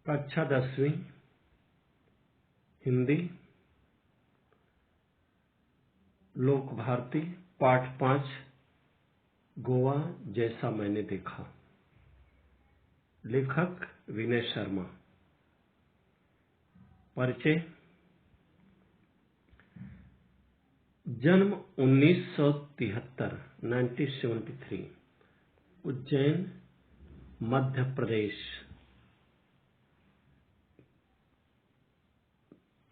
कक्षा 10वीं हिंदी लोक भारती पाठ 5 गोवा जैसा मैंने देखा। लेखक विनय शर्मा। परिचय। जन्म 1973 उज्जैन मध्य प्रदेश।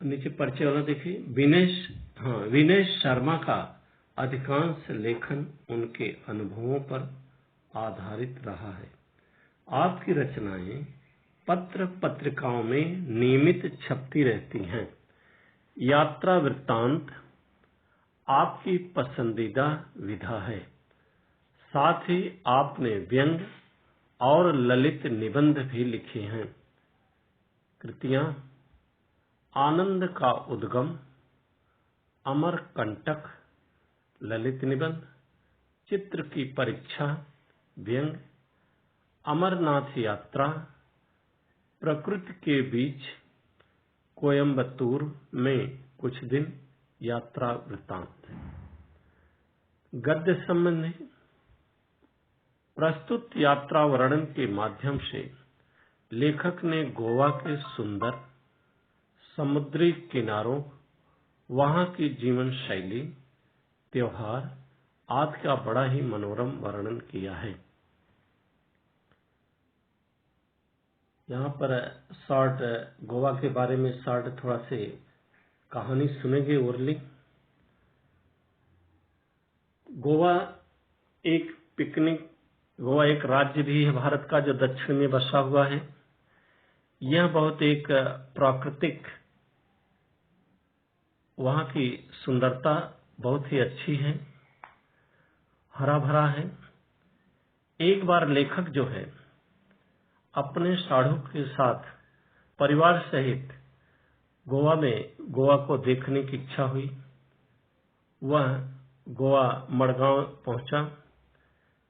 नीचे परिचय वाला देखिए। विनय शर्मा का अधिकांश लेखन उनके अनुभवों पर आधारित रहा है। आपकी रचनाएं पत्र पत्रिकाओं में नियमित छपती रहती हैं। यात्रा वृत्तांत आपकी पसंदीदा विधा है। साथ ही आपने व्यंग और ललित निबंध भी लिखे हैं। कृतियां: आनंद का उद्गम, अमरकंटक ललित निबंध, चित्र की परीक्षा व्यंग, अमरनाथ यात्रा, प्रकृति के बीच, कोयम्बतूर में कुछ दिन यात्रा वृत्तांत। गद्य संबंधी। प्रस्तुत यात्रा वर्णन के माध्यम से लेखक ने गोवा के सुंदर समुद्री किनारों, वहां की जीवन शैली, त्योहार आदि का बड़ा ही मनोरम वर्णन किया है। यहाँ पर शॉर्ट गोवा के बारे में शॉर्ट थोड़ा से कहानी सुनेंगे। उर्ली गोवा एक राज्य भी है भारत का, जो दक्षिण में बसा हुआ है। यह बहुत एक प्राकृतिक, वहां की सुंदरता बहुत ही अच्छी है, हरा भरा है। एक बार लेखक जो है अपने साढ़ू के साथ परिवार सहित गोवा को देखने की इच्छा हुई। वह गोवा मडगांव पहुंचा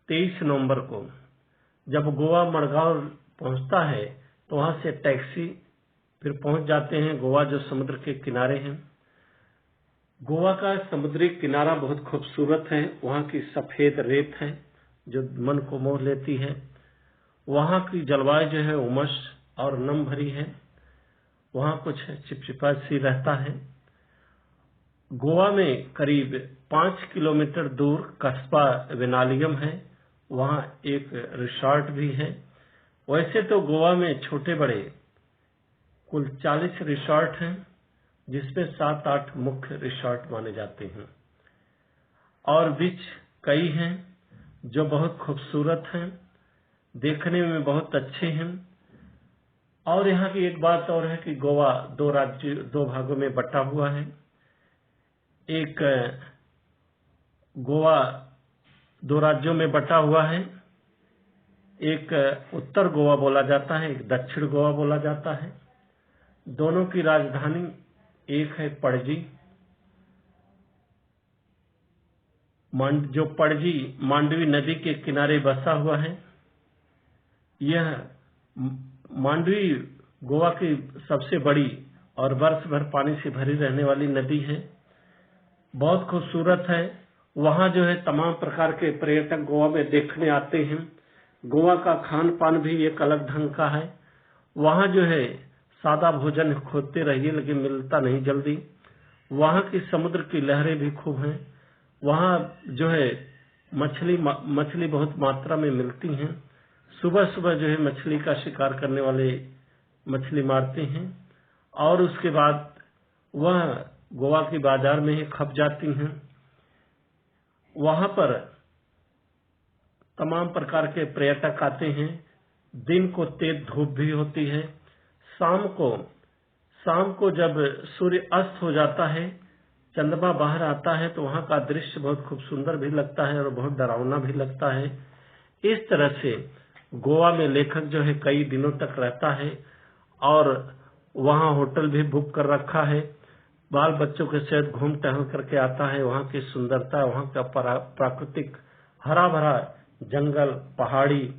23 नवंबर को। जब गोवा मडगांव पहुंचता है तो वहां से टैक्सी फिर पहुंच जाते हैं गोवा, जो समुद्र के किनारे हैं। गोवा का समुद्री किनारा बहुत खूबसूरत है। वहां की सफेद रेत है जो मन को मोह लेती है। वहां की जलवायु जो है उमस और नम भरी है। वहां कुछ चिपचिपा सी रहता है। गोवा में करीब 5 किलोमीटर दूर कस्बा वेनालियम है। वहां एक रिसोर्ट भी है। वैसे तो गोवा में छोटे बड़े कुल 40 रिसोर्ट हैं, जिसमें 7-8 मुख्य रिसोर्ट माने जाते हैं, और बीच कई हैं जो बहुत खूबसूरत हैं, देखने में बहुत अच्छे हैं। और यहाँ की एक बात और है कि गोवा दो भागों में बटा हुआ है। एक गोवा 2 राज्यों में बटा हुआ है। एक उत्तर गोवा बोला जाता है, एक दक्षिण गोवा बोला जाता है। दोनों की राजधानी एक है पणजी। जो पणजी मांडवी नदी के किनारे बसा हुआ है। यह मांडवी गोवा की सबसे बड़ी और वर्ष भर पानी से भरी रहने वाली नदी है। बहुत खूबसूरत है। वहां जो है तमाम प्रकार के पर्यटक गोवा में देखने आते हैं। गोवा का खान पान भी एक अलग ढंग का है। वहां जो है सादा भोजन खोजते रहिए लेकिन मिलता नहीं जल्दी। वहां की समुद्र की लहरें भी खूब हैं। वहां जो है मछली बहुत मात्रा में मिलती हैं। सुबह सुबह जो है मछली का शिकार करने वाले मछली मारते हैं, और उसके बाद वह गोवा की बाजार में ही खप जाती हैं। वहां पर तमाम प्रकार के पर्यटक आते हैं। दिन को तेज धूप भी होती है। शाम को जब सूर्य अस्त हो जाता है, चंद्रमा बाहर आता है, तो वहां का दृश्य बहुत खूब सुंदर भी लगता है और बहुत डरावना भी लगता है। इस तरह से गोवा में लेखक जो है कई दिनों तक रहता है, और वहां होटल भी बुक कर रखा है। बाल बच्चों के साथ घूम टहल करके आता है। वहां की सुंदरता, वहां का प्राकृतिक हरा भरा जंगल, पहाड़ी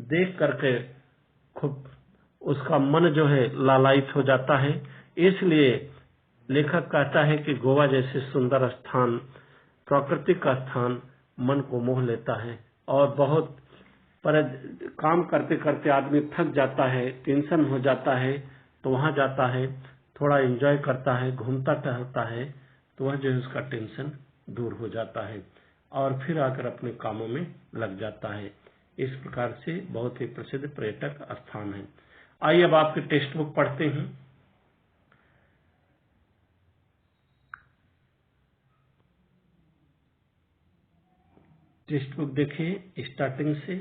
देख करके खूब उसका मन जो है लालायित हो जाता है। इसलिए लेखक कहता है कि गोवा जैसे सुंदर स्थान, प्राकृतिक स्थान मन को मोह लेता है। और बहुत पर काम करते करते आदमी थक जाता है, टेंशन हो जाता है, तो वहां जाता है, थोड़ा एंजॉय करता है, घूमता टहलता है, तो वह जो है उसका टेंशन दूर हो जाता है और फिर आकर अपने कामों में लग जाता है। इस प्रकार से बहुत ही प्रसिद्ध पर्यटक स्थान है। आइए अब आपकी टेक्स्ट बुक पढ़ते हैं। टेक्स्ट बुक देखिए स्टार्टिंग से।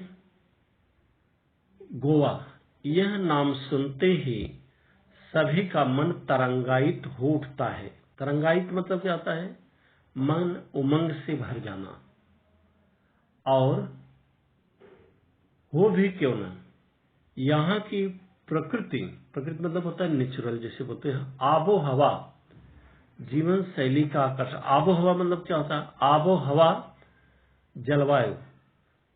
गोवा, यह नाम सुनते ही सभी का मन तरंगायित हो उठता है। तरंगायित मतलब क्या होता है? मन उमंग से भर जाना। और हो भी क्यों न, यहाँ की प्रकृति, प्रकृति मतलब होता है नेचुरल, जैसे बोलते हैं आबो हवा, जीवन शैली का आकर्षण। आबो हवा मतलब क्या होता है? आबो हवा जलवायु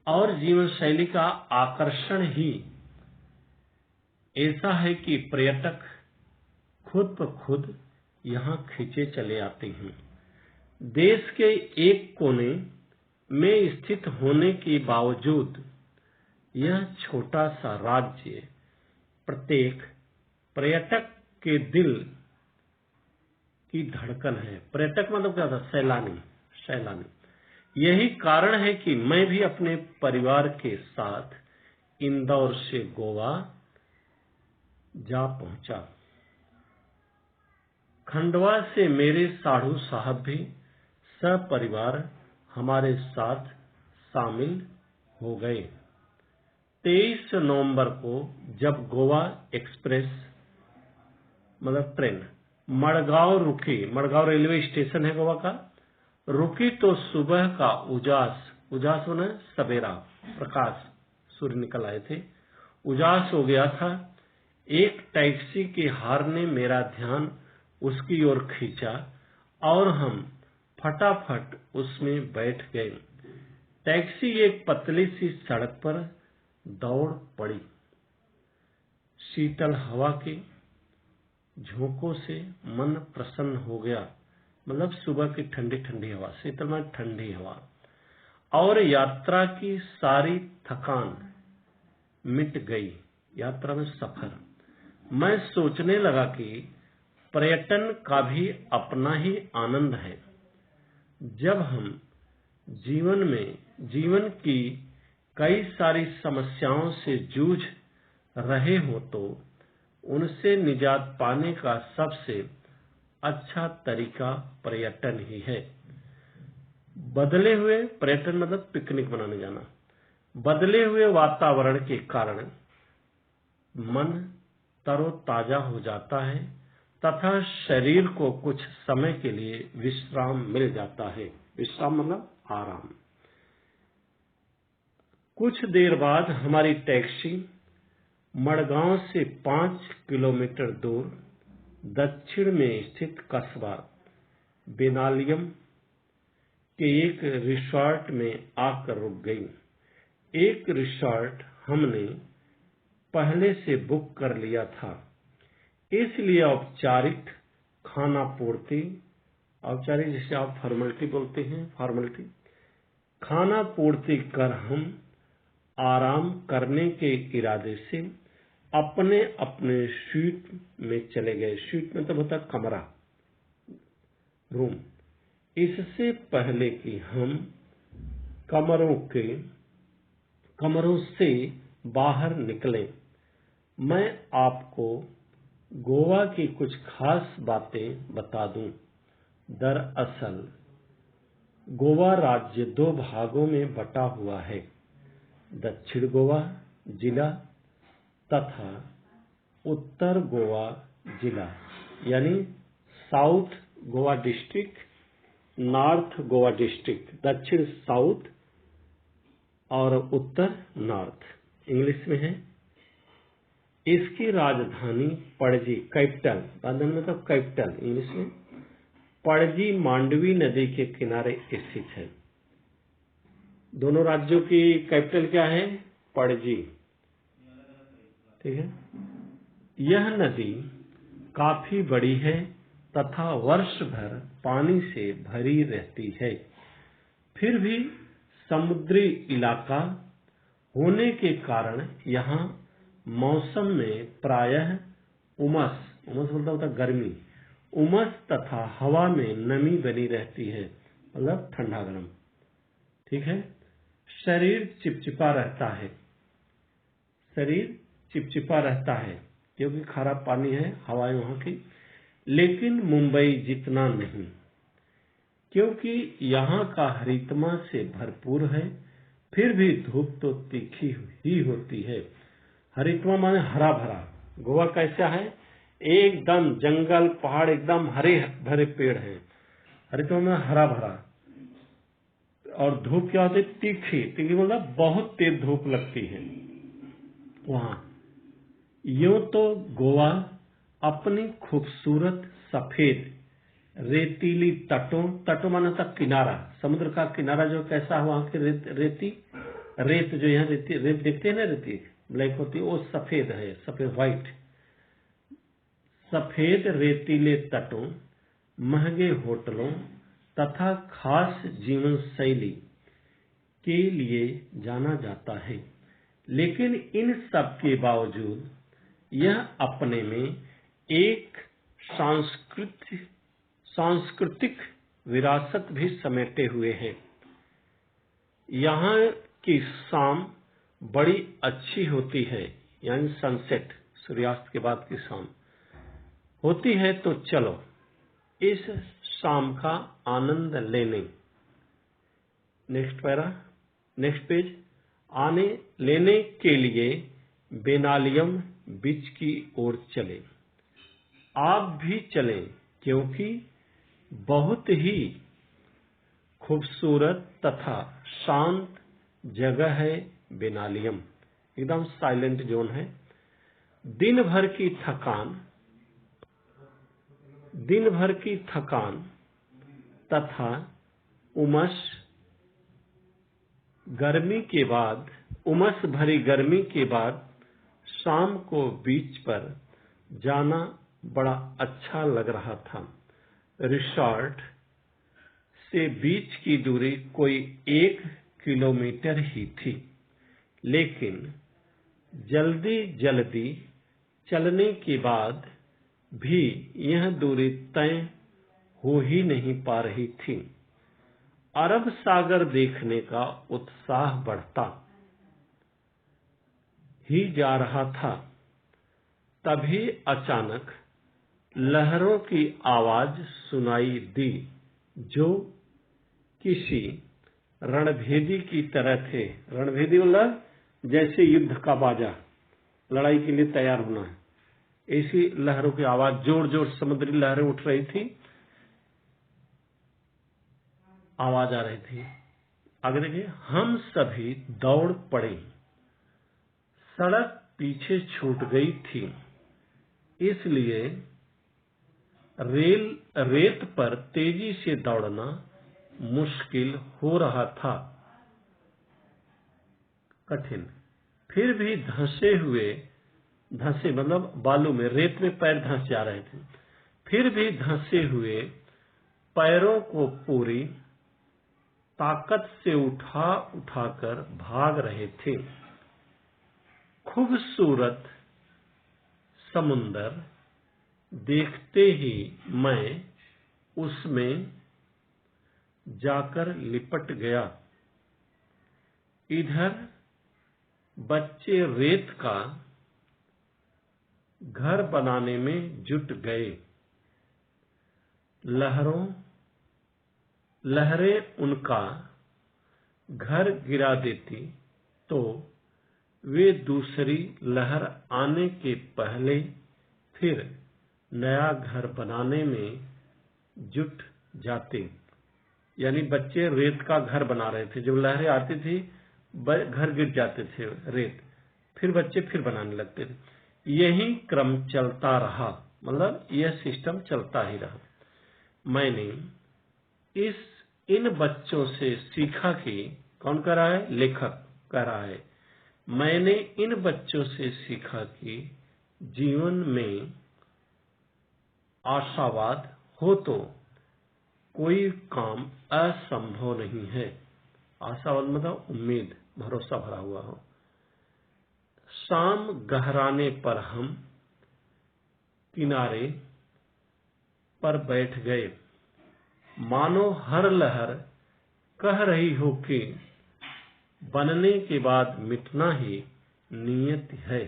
और जीवन शैली का आकर्षण ही ऐसा है कि पर्यटक खुद ब खुद यहाँ खींचे चले आते हैं। देश के एक कोने में स्थित होने के बावजूद यह छोटा सा राज्य प्रत्येक पर्यटक के दिल की धड़कन है। पर्यटक मतलब क्या था? सैलानी, सैलानी। यही कारण है कि मैं भी अपने परिवार के साथ इंदौर से गोवा जा पहुंचा। खंडवा से मेरे साधु साहब भी सपरिवार हमारे साथ शामिल हो गए। 23 नवंबर को जब गोवा एक्सप्रेस मतलब ट्रेन मडगांव रुकी, मडगांव रेलवे स्टेशन है गोवा का, रुकी तो सुबह का उजास, उजास होना सवेरा, प्रकाश, सूर्य निकल आए थे, उजास हो गया था। एक टैक्सी के हॉर्न ने मेरा ध्यान उसकी ओर खींचा और हम फटाफट उसमें बैठ गए। टैक्सी एक पतली सी सड़क पर दौड़ पड़ी। शीतल हवा के झोंकों से मन प्रसन्न हो गया, मतलब सुबह की ठंडी ठंडी हवा, शीतल में ठंडी हवा, और यात्रा की सारी थकान मिट गई। यात्रा में सफर, मैं सोचने लगा कि पर्यटन का भी अपना ही आनंद है। जब हम जीवन की कई सारी समस्याओं से जूझ रहे हो तो उनसे निजात पाने का सबसे अच्छा तरीका पर्यटन ही है। बदले हुए, पर्यटन मतलब पिकनिक मनाने जाना, बदले हुए वातावरण के कारण मन तरोताजा हो जाता है तथा शरीर को कुछ समय के लिए विश्राम मिल जाता है। विश्राम मतलब आराम। कुछ देर बाद हमारी टैक्सी मडगांव से 5 किलोमीटर दूर दक्षिण में स्थित कस्बा बेनालियम के एक रिसोर्ट में आकर रुक गई। एक रिसोर्ट हमने पहले से बुक कर लिया था, इसलिए औपचारिक खाना पूर्ति, औपचारिक जिसे आप फॉर्मेलिटी बोलते हैं, फॉर्मेलिटी खाना पूर्ति कर हम आराम करने के इरादे से अपने अपने स्वीट में चले गए। स्वीट में तो होता कमरा, रूम। इससे पहले कि हम कमरों से बाहर निकले, मैं आपको गोवा की कुछ खास बातें बता दूं। दरअसल गोवा राज्य 2 भागों में बटा हुआ है, दक्षिण गोवा जिला तथा उत्तर गोवा जिला, यानी south Goa district, north Goa district. दक्षिण साउथ और उत्तर नॉर्थ इंग्लिश में है। इसकी राजधानी पणजी, कैपिटल, राजधानी मतलब कैपिटल इंग्लिश में, पणजी मांडवी नदी के किनारे स्थित है। दोनों राज्यों की कैपिटल क्या है? पणजी, ठीक है। यह नदी काफी बड़ी है तथा वर्ष भर पानी से भरी रहती है। फिर भी समुद्री इलाका होने के कारण यहाँ मौसम में प्रायः उमस बोलता होता गर्मी, उमस तथा हवा में नमी बनी रहती है, मतलब ठंडा गर्म। ठीक है। शरीर चिपचिपा रहता है, शरीर चिपचिपा रहता है क्योंकि खारा पानी है, हवाएं वहां की, लेकिन मुंबई जितना नहीं, क्योंकि यहाँ का हरितमा से भरपूर है। फिर भी धूप तो तीखी ही होती है। हरितमा माने हरा भरा। गोवा कैसा है? एकदम जंगल पहाड़, एकदम हरे भरे पेड़ हैं। हरितमा में हरा भरा। और धूप क्या होती है? तीखी। तीखी मतलब बहुत तेज धूप लगती है वहां। यूं तो गोवा अपनी खूबसूरत सफेद रेतीली तटों माना था किनारा, समुद्र का किनारा जो कैसा हुआ कि रेत जो यहाँ रेत देखते हैं ना, रेती ब्लैक होती है, वो सफेद है, सफेद व्हाइट। सफेद रेतीले तटों, महंगे होटलों तथा खास जीवन शैली के लिए जाना जाता है। लेकिन इन सब के बावजूद यह अपने में एक सांस्कृतिक विरासत भी समेटे हुए है। यहाँ की शाम बड़ी अच्छी होती है, यानी सनसेट, सूर्यास्त के बाद की शाम होती है। तो चलो इस शाम का आनंद लेने, नेक्स्ट पेज, लेने के लिए बेनालियम बीच की ओर चले। आप भी चलें, क्योंकि बहुत ही खूबसूरत तथा शांत जगह है बेनालियम, एकदम साइलेंट जोन है। दिन भर की थकान तथा उमस भरी गर्मी के बाद शाम को बीच पर जाना बड़ा अच्छा लग रहा था। रिसॉर्ट से बीच की दूरी कोई 1 किलोमीटर ही थी, लेकिन जल्दी चलने के बाद भी यह दूरी तय हो ही नहीं पा रही थी। अरब सागर देखने का उत्साह बढ़ता ही जा रहा था। तभी अचानक लहरों की आवाज सुनाई दी, जो किसी रणभेदी की तरह थे। रणभेदी मतलब जैसे युद्ध का बाजा, लड़ाई के लिए तैयार होना है, ऐसी लहरों की आवाज, जोर समुद्री लहरें उठ रही थी, आवाज आ रही थी। आगे देखिए, हम सभी दौड़ पड़े। सड़क पीछे छूट गई थी, इसलिए रेत पर तेजी से दौड़ना मुश्किल हो रहा था, कठिन। फिर भी धंसे मतलब बालू में, रेत में पैर धंस जा रहे थे। फिर भी धंसे हुए पैरों को पूरी ताकत से उठाकर भाग रहे थे। खूबसूरत समुंदर देखते ही मैं उसमें जाकर लिपट गया। इधर बच्चे रेत का घर बनाने में जुट गए। लहरें उनका घर गिरा देती तो वे दूसरी लहर आने के पहले फिर नया घर बनाने में जुट जाते। यानी बच्चे रेत का घर बना रहे थे, जब लहरें आती थी घर गिर जाते थे रेत, फिर बच्चे फिर बनाने लगते थे। यही क्रम चलता रहा, मतलब यह सिस्टम चलता ही रहा। मैंने इन बच्चों से सीखा कि, कौन कह रहा है? लेखक कह रहा है, मैंने इन बच्चों से सीखा कि जीवन में आशावाद हो तो कोई काम असंभव नहीं है। आशावाद मतलब उम्मीद, भरोसा भरा हुआ हो। शाम गहराने पर हम किनारे पर बैठ गए, मानो हर लहर कह रही हो कि बनने के बाद मिटना ही नियति है।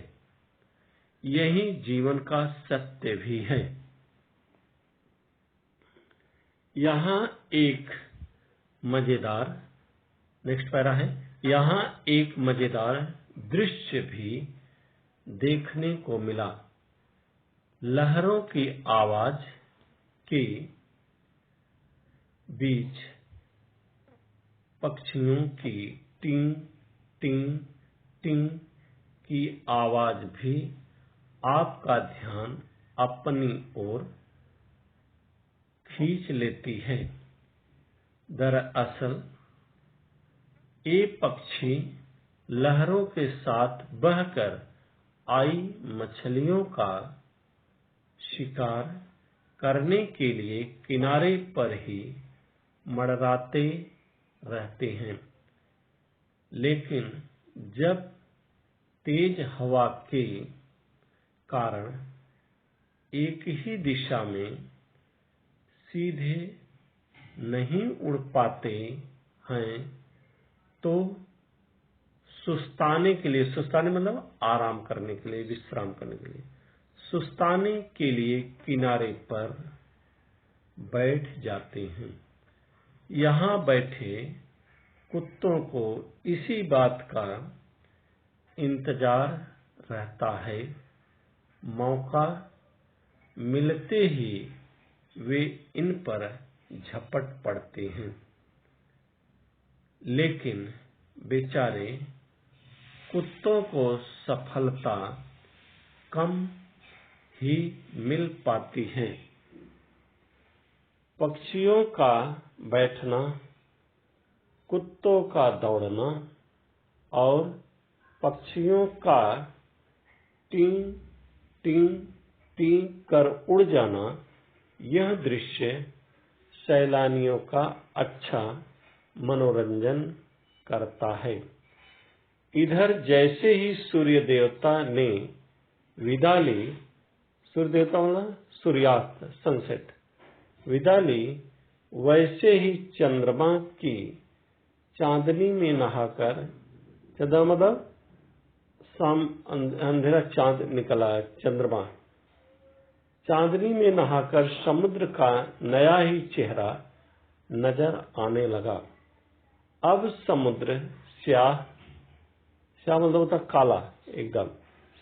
यही जीवन का सत्य भी है। यहाँ एक मजेदार नेक्स्ट पैरा है। यहाँ एक मजेदार दृश्य भी देखने को मिला। लहरों की आवाज के बीच पक्षियों की टिंग टिंग टिंग की आवाज भी आपका ध्यान अपनी ओर खींच लेती है। दरअसल ये पक्षी लहरों के साथ बहकर आई मछलियों का शिकार करने के लिए किनारे पर ही मंडराते रहते हैं, लेकिन जब तेज हवा के कारण एक ही दिशा में सीधे नहीं उड़ पाते हैं तो सुस्ताने के लिए, सुस्ताने मतलब आराम करने के लिए, विश्राम करने के लिए, सुस्ताने के लिए किनारे पर बैठ जाते हैं। यहाँ बैठे कुत्तों को इसी बात का इंतजार रहता है। मौका मिलते ही वे इन पर झपट पड़ते हैं, लेकिन बेचारे कुत्तों को सफलता कम ही मिल पाती है। पक्षियों का बैठना, कुत्तों का दौड़ना और पक्षियों का टीं टीं टीं कर उड़ जाना, यह दृश्य सैलानियों का अच्छा मनोरंजन करता है। इधर जैसे ही सूर्य देवता ने विदा ली, सूर्य देवता मतलब सूर्यास्त, सनसेट, विदा ली, वैसे ही चंद्रमा की चांदनी में नहाकर, चंद्रमा मतलब शाम अंधेरा चांद निकला है, चंद्रमा चांदनी में नहाकर समुद्र का नया ही चेहरा नजर आने लगा। अब समुद्र स्याह, स्याह मतलब होता काला एकदम,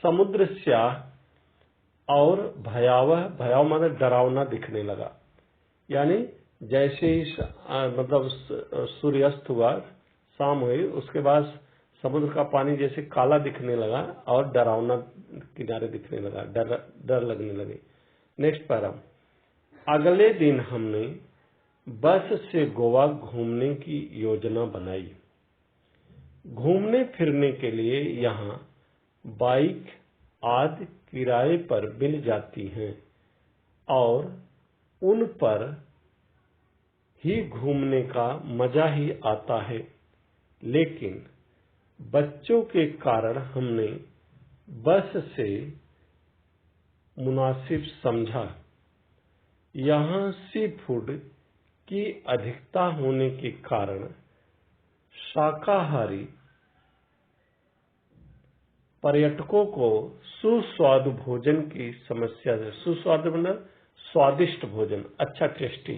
समुद्र स्याह और भयावह, भयावह मतलब डरावना दिखने लगा। यानी जैसे ही मतलब सूर्यास्त हुआ, शाम हुई, उसके बाद समुद्र का पानी जैसे काला दिखने लगा और डरावना किनारे दिखने लगा, डर लगने लगे। Next para. अगले दिन हमने बस से गोवा घूमने की योजना बनाई। घूमने फिरने के लिए यहाँ बाइक आदि किराए पर मिल जाती हैं और उन पर ही घूमने का मजा ही आता है, लेकिन बच्चों के कारण हमने बस से मुनासिब समझा। यहाँ सी फूड की अधिकता होने के कारण शाकाहारी पर्यटकों को सुस्वादु भोजन की समस्या से, सुस्वादु मतलब स्वादिष्ट भोजन, अच्छा टेस्टी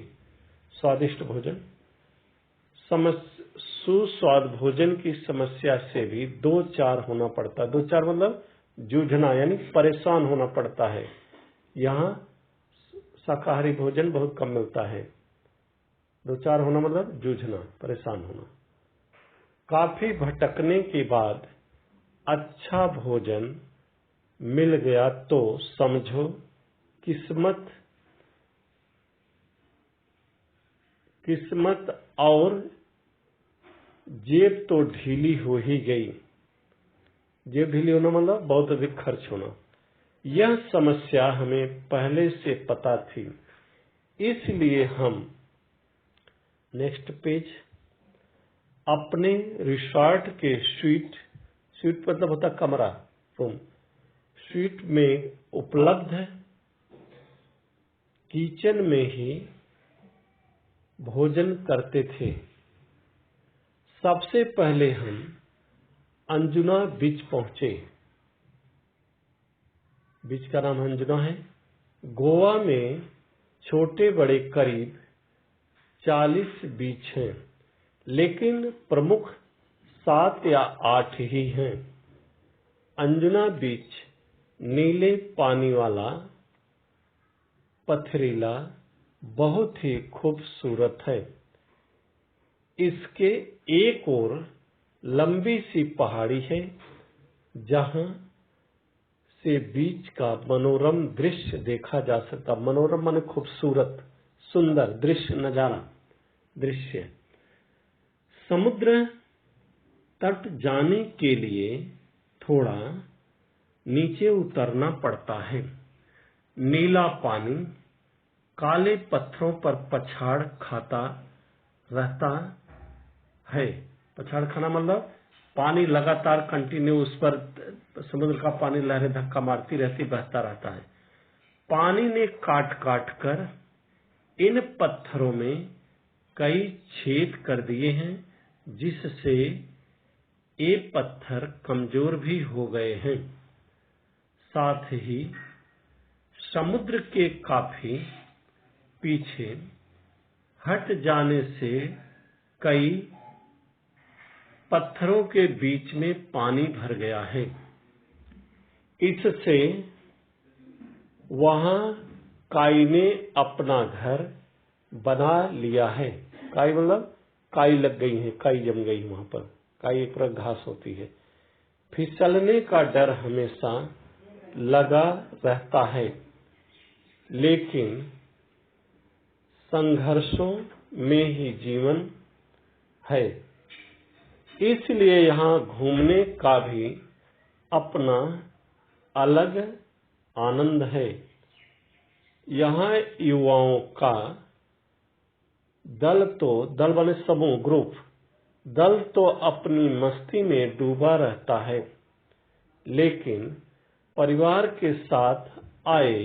स्वादिष्ट भोजन, सुस्वाद भोजन की समस्या से भी दो चार होना पड़ता है। दो चार मतलब जूझना, यानी परेशान होना पड़ता है। यहाँ शाकाहारी भोजन बहुत कम मिलता है। दो चार होना मतलब जूझना, परेशान होना। काफी भटकने के बाद अच्छा भोजन मिल गया तो समझो किस्मत और जेब तो ढीली हो ही गई। जेब ढीली होना मतलब बहुत अधिक खर्च होना। यह समस्या हमें पहले से पता थी, इसलिए हम नेक्स्ट पेज अपने रिसॉर्ट के स्वीट मतलब होता कमरा, रूम, स्वीट में उपलब्ध किचन में ही भोजन करते थे। सबसे पहले हम अंजुना बीच पहुंचे। बीच का नाम अंजुना है। गोवा में छोटे बड़े करीब 40 बीच हैं, लेकिन प्रमुख 7 या 8 ही हैं। अंजुना बीच नीले पानी वाला, पथरीला, बहुत ही खूबसूरत है। इसके एक ओर लंबी सी पहाड़ी है, जहां से बीच का मनोरम दृश्य देखा जा सकता। मनोरम माने खूबसूरत, सुंदर दृश्य, नजारा, दृश्य। समुद्र तट जाने के लिए थोड़ा नीचे उतरना पड़ता है। नीला पानी काले पत्थरों पर पछाड़ खाता रहता है। पछाड़ खाना मतलब पानी लगातार कंटिन्यू, उस पर समुद्र का पानी लहरें धक्का मारती रहती, बहता रहता है। पानी ने काट काट कर इन पत्थरों में कई छेद कर दिए हैं, जिससे ये पत्थर कमजोर भी हो गए हैं। साथ ही समुद्र के काफी पीछे हट जाने से कई पत्थरों के बीच में पानी भर गया है। इससे वहां काई ने अपना घर बना लिया है। काई मतलब काई लग गई है, काई जम गई वहां पर। काई एक तरह घास होती है। फिसलने का डर हमेशा लगा रहता है, लेकिन संघर्षों में ही जीवन है। इसलिए यहाँ घूमने का भी अपना अलग आनंद है। यहाँ युवाओं का दल बने समूह, ग्रुप, दल तो अपनी मस्ती में डूबा रहता है, लेकिन परिवार के साथ आए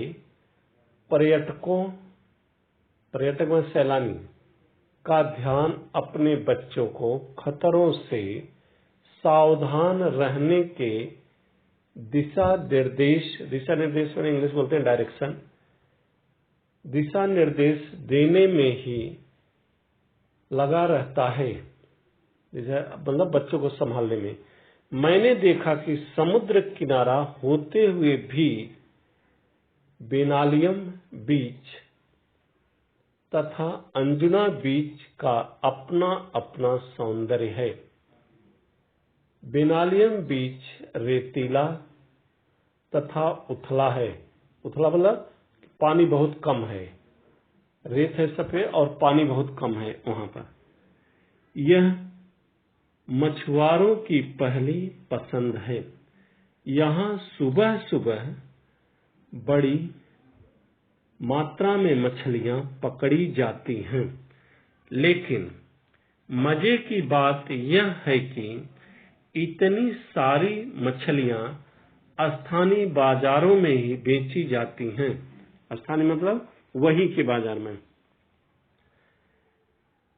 पर्यटक में सैलानी का ध्यान अपने बच्चों को खतरों से सावधान रहने के दिशा निर्देश में इंग्लिश बोलते हैं डायरेक्शन, दिशा निर्देश देने में ही लगा रहता है, मतलब बच्चों को संभालने में। मैंने देखा कि समुद्र किनारा होते हुए भी बेनालियम बीच तथा अंजुना बीच का अपना अपना सौंदर्य है। बेनालियम बीच रेतीला तथा उथला है। उथला मतलब पानी बहुत कम है, रेत है सफेद और पानी बहुत कम है वहां पर। यह मछुआरों की पहली पसंद है। यहाँ सुबह सुबह बड़ी मात्रा में मछलियां पकड़ी जाती हैं, लेकिन मजे की बात यह है कि इतनी सारी मछलियां स्थानीय बाजारों में ही बेची जाती हैं। स्थानीय मतलब वहीं के बाजार में।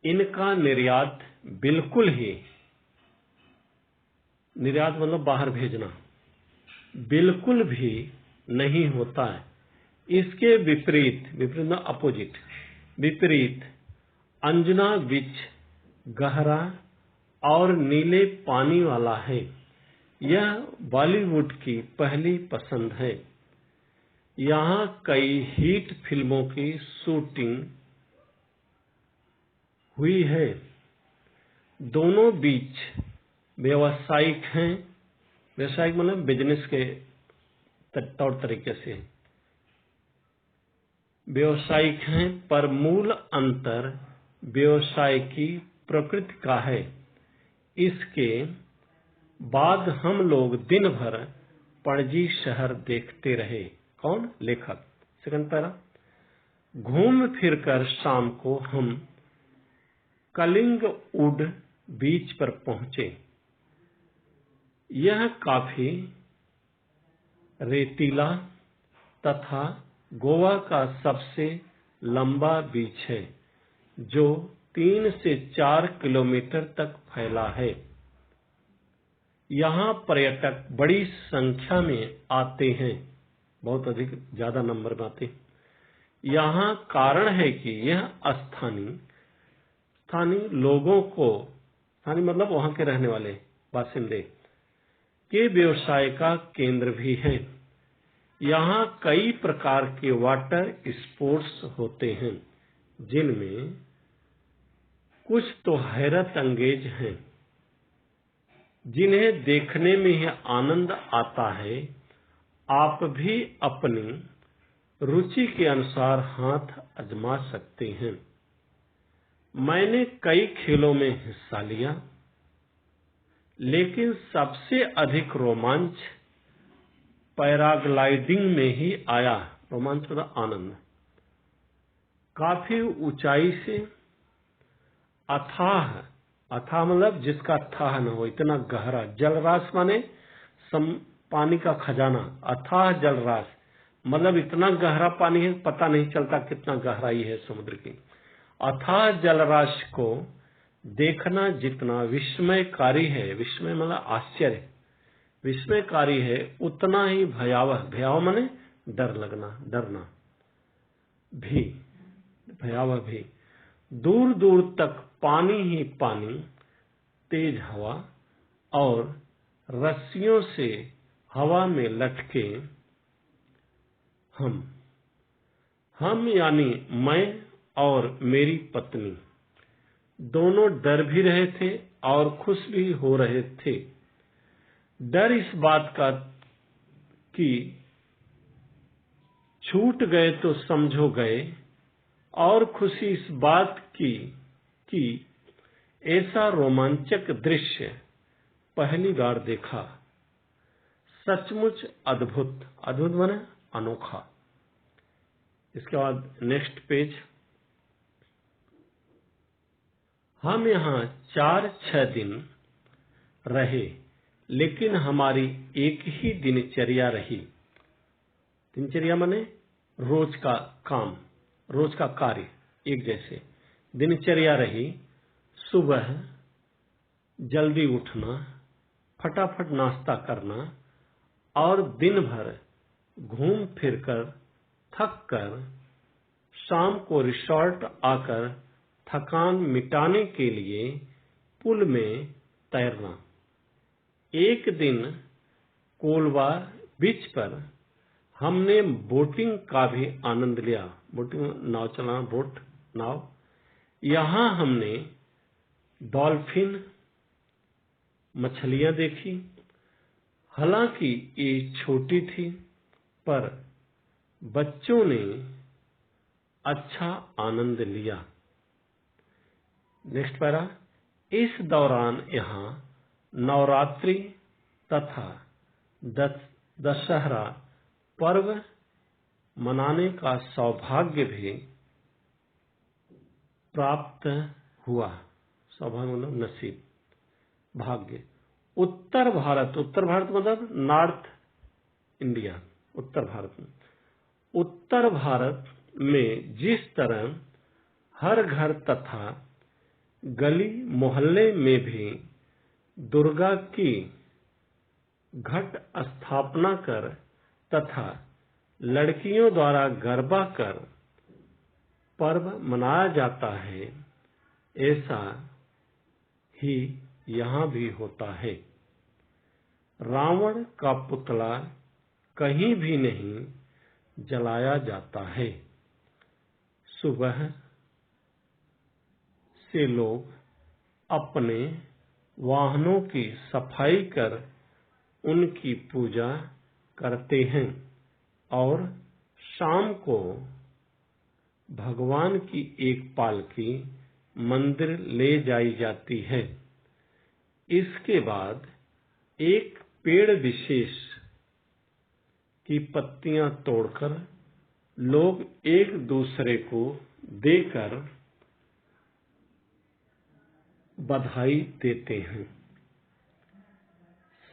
इनका निर्यात मतलब बाहर भेजना बिल्कुल भी नहीं होता है। इसके विपरीत अंजुना बीच गहरा और नीले पानी वाला है। यह बॉलीवुड की पहली पसंद है। यहाँ कई हिट फिल्मों की शूटिंग हुई है। दोनों बीच व्यावसायिक हैं। व्यावसायिक मतलब बिजनेस के तौर तरीके से व्यावसायिक हैं, पर मूल अंतर व्यवसाय की प्रकृति का है। इसके बाद हम लोग दिन भर पणजी शहर देखते रहे। कौन? लेखक। सेकंड पैरा, घूम फिर कर शाम को हम कलिंगवुड बीच पर पहुंचे। यह काफी रेतीला तथा गोवा का सबसे लंबा बीच है, जो 3 से 4 किलोमीटर तक फैला है। यहाँ पर्यटक बड़ी संख्या में आते हैं, बहुत अधिक ज्यादा नंबर में आते हैं। यहाँ कारण है कि यह स्थानीय लोगों को, स्थानीय मतलब वहाँ के रहने वाले बासिंदे, के व्यवसाय का केंद्र भी है। यहाँ कई प्रकार के वाटर स्पोर्ट्स होते हैं, जिनमें कुछ तो हैरत अंगेज हैं, जिन्हें देखने में ही आनंद आता है। आप भी अपनी रुचि के अनुसार हाथ आजमा सकते हैं। मैंने कई खेलों में हिस्सा लिया, लेकिन सबसे अधिक रोमांच पैराग्लाइडिंग में ही आया। रोमांच मतलब आनंद। काफी ऊंचाई से अथाह मतलब जिसका अथाह न हो, इतना गहरा। जलराशि माने पानी का खजाना। अथाह जलराशि मतलब इतना गहरा पानी है, पता नहीं चलता कितना गहराई है समुद्र की। अथाह जलराशि को देखना जितना विस्मयकारी है, विस्मय मतलब आश्चर्य, विस्मयकारी है, उतना ही भयावह। भयावह माने डर लगना, डरना भी, भयावह भी। दूर दूर तक पानी ही पानी, तेज हवा और रस्सियों से हवा में लटके हम यानी मैं और मेरी पत्नी दोनों डर भी रहे थे और खुश भी हो रहे थे। डर इस बात का कि छूट गए तो समझो गए, और खुशी इस बात की कि ऐसा रोमांचक दृश्य पहली बार देखा। सचमुच अद्भुत। अद्भुत माने अनोखा। इसके बाद नेक्स्ट पेज। हम यहाँ 4-6 दिन रहे, लेकिन हमारी एक ही दिनचर्या रही। दिनचर्या माने रोज का काम, रोज का कार्य एक जैसे। दिनचर्या रही। सुबह जल्दी उठना, फटाफट नाश्ता करना और दिन भर घूम फिरकर थक कर शाम को रिसोर्ट आकर थकान मिटाने के लिए पुल में तैरना। एक दिन कोलवा बीच पर हमने बोटिंग का भी आनंद लिया। बोटिंग नाव चलाना, बोट नाव। यहाँ हमने डॉल्फिन, मछलियां देखी। हालांकि ये छोटी थी, पर बच्चों ने अच्छा आनंद लिया। Next para. इस दौरान यहाँ नवरात्रि तथा दशहरा पर्व मनाने का सौभाग्य भी प्राप्त हुआ। सौभाग्य मतलब नसीब, भाग्य। उत्तर भारत मतलब नॉर्थ इंडिया, उत्तर भारत में। उत्तर भारत में जिस तरह हर घर तथा गली मोहल्ले में भी दुर्गा की घट स्थापना कर तथा लड़कियों द्वारा गरबा कर पर्व मनाया जाता है, ऐसा ही यहाँ भी होता है। रावण का पुतला कहीं भी नहीं जलाया जाता है। सुबह से लोग अपने वाहनों की सफाई कर उनकी पूजा करते हैं और शाम को भगवान की एक पालकी मंदिर ले जाई जाती है। इसके बाद एक पेड़ विशेष की पत्तियां तोड़कर लोग एक दूसरे को देकर बधाई देते हैं।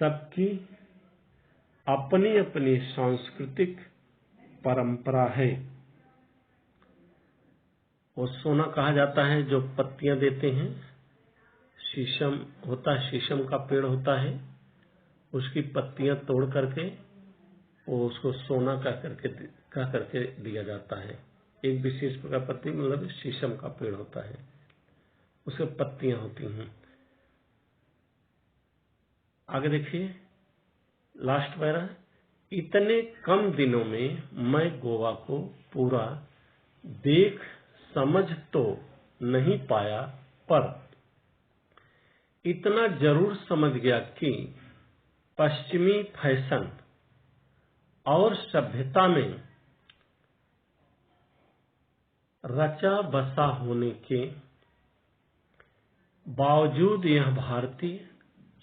सबकी अपनी अपनी सांस्कृतिक परंपरा है। वो सोना कहा जाता है जो पत्तियां देते हैं। शीशम होता है, शीशम का पेड़ होता है, उसकी पत्तियां तोड़ करके वो उसको सोना कह करके दिया जाता है। एक विशेष प्रकार पत्ती मतलब शीशम का पेड़ होता है, उसके पत्तियां होती हैं। आगे देखिए लास्ट पैरा। इतने कम दिनों में मैं गोवा को पूरा देख समझ तो नहीं पाया, पर इतना जरूर समझ गया कि पश्चिमी फैशन और सभ्यता में रचा बसा होने के बावजूद यह भारतीय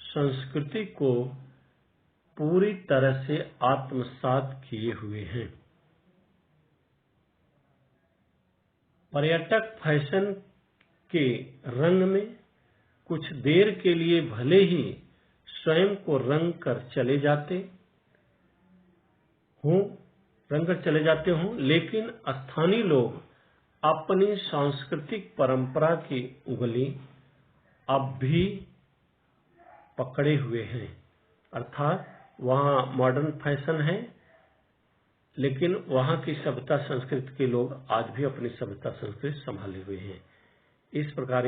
संस्कृति को पूरी तरह से आत्मसात किए हुए हैं। पर्यटक फैशन के रंग में कुछ देर के लिए भले ही स्वयं को रंग कर चले जाते हों, लेकिन स्थानीय लोग अपनी सांस्कृतिक परंपरा की उंगली अब भी पकड़े हुए हैं। अर्थात वहाँ मॉडर्न फैशन है, लेकिन वहाँ की सभ्यता संस्कृति के लोग आज भी अपनी सभ्यता संस्कृति संभाले हुए हैं। इस प्रकार